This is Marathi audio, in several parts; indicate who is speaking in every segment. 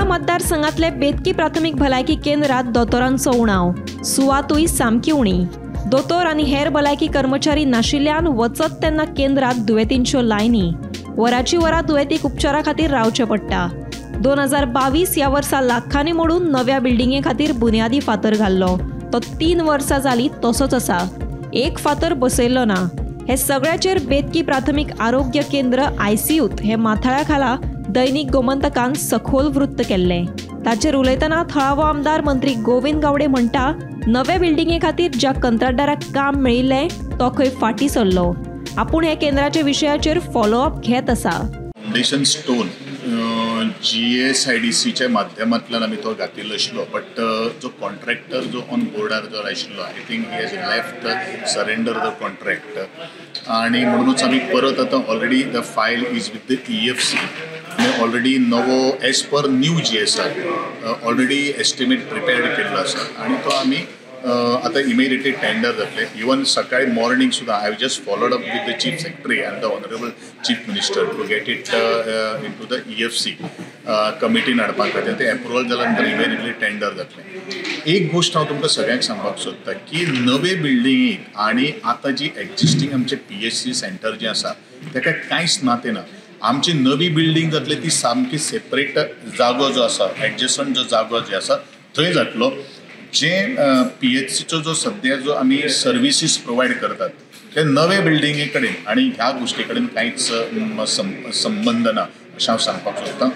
Speaker 1: मतदारसंघातले बेतकी प्राथमिक भलायकी केंद्रात दोतोरांचो उणाव, सुवातूय सामकी उणी। दोतोर आनी हेर भलायकी कर्मचारी नाशिल्ल्यान वचत तेन्ना केंद्रात दुयेंतींच्यो लायनी, वरांची वरां दुयेंतीक उपचारा खातीर रावचें पडटा। 2022 ह्या वर्सा लाखांनी मोडून नव्या बिल्डिंगे खातीर बुन्यादी फातर घाल्लो, तो 3 वर्सां जाली तसोच आसा, एक फातर बसयल्लो ना। हे सगळ्याचेर बेतकी प्राथमिक आरोग्य केंद्र ICUत हे माथाळ्या खाला दैनिक गोमंतकान सखोल वृत्त केल्लें। ताचेर उलयतना थळावो आमदार मंत्री गोविंद गावडे म्हणटा, नवे बिल्डिंगे खातीर ज्या कंत्राटदाराक काम मेळिल्लें तो खंय फाटीं सरलो। आपूण हे केंद्राच्या विशयाचेर फॉलोअप घेत आसा।
Speaker 2: फाउंडेशन स्टोन GSIDCच्या माध्यमांतल्यान आमी तो घातिल्लो आशिल्लो, बट जो कॉन्ट्रॅक्टर जो ऑन बोर्डार जो आशिल्लो, I think he has left surrender the contract, आणि म्हणूनच आमी परत आतां already the file is with the EFC आनी ऑलरेडी नवो as per new GSR already estimate prepared केल्लो आसा, आणि तो आमी आता इमिडिएटली टेंडर जातले। इवन सकाळी मॉर्निंग सुद्धा I just followed up with the chief secretary and the honourable chief minister to get it into the EFC कमिटीन हाडपा खातीर ते अप्रुवल जाल्या नंतर इमिडिएटली टेंडर जातले। एक गोष्ट हांव तुमकां सगळ्यांक सांगपाक सोदता की नवे बिल्डिंगेक आनी आतां जी एक्झिस्टींग आमचे PHC सेंटर जे आसा ताका कांयच नातें ना। आमची नवी बिल्डिंग जातली ती सामकी सेपरेट जागो जो आसा, एडजस्टंट जो जागो जे आसा थंय जातलो। जे PHCचो जो सद्या जो आमी सर्विसीस प्रोवायड करतात ते नवे बिल्डिंगे कडेन आनी ह्या गोष्टी कडेन कांयच संबंध ना अशें हांव सांगपाक सोदतां।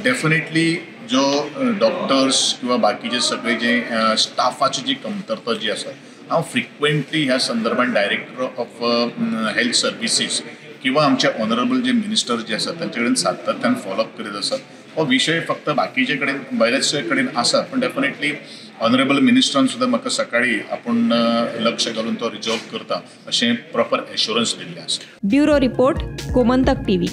Speaker 2: डेफिनेटली जो डॉक्टर्स किंवा बाकीचे सगळे जे स्टाफाची जी कमतरता जी आसा, हांव फ्रिक्वेंटली ह्या संदर्भात डायरेक्टर ऑफ हेल्थ सर्विसीस किंवा आमचे ऑनरेबल जे मिनिस्टर जे आसात तांचे कडेन सातत्यान फॉलोअप करीत आसात। हो विशय फक्त बाकीचे कडेन बऱ्याचशे कडेन आसा, पण डेफिनेटली ऑनरेबल मिनिस्टरान सुद्धा म्हाका सकाळी आपण लक्ष घालून तो रिजॉल्व करता अशें प्रॉपर एश्युरन्स दिल्लें आसा।
Speaker 1: Bureau report, Gomantak TV।